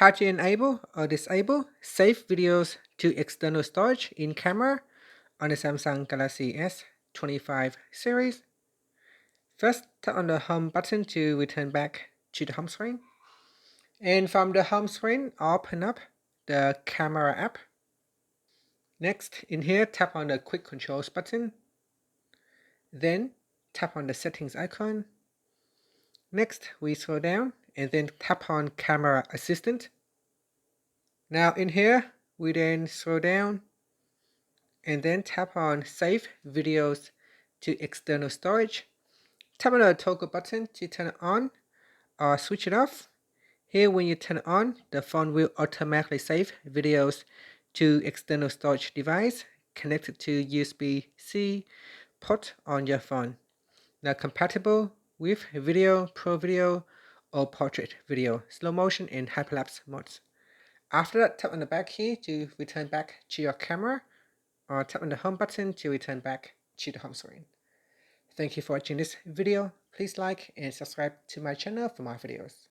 How to enable or disable save videos to external storage in camera on the Samsung Galaxy S25 series. First, tap on the home button to return back to the home screen. And from the home screen, open up the camera app. Next, in here, tap on the quick controls button. Then tap on the settings icon. Next, we scroll down and then tap on camera assistant. Now in here, we then scroll down and then tap on save videos to external storage. Tap on the toggle button to turn it on or switch it off. Here, when you turn it on, the phone will automatically save videos to external storage device connected to USB-C port on your phone. Now compatible with video, pro video, or portrait video, slow motion and hyperlapse modes. After that, tap on the back key to return back to your camera, or tap on the home button to return back to the home screen. Thank you for watching this video. Please like and subscribe to my channel for more videos.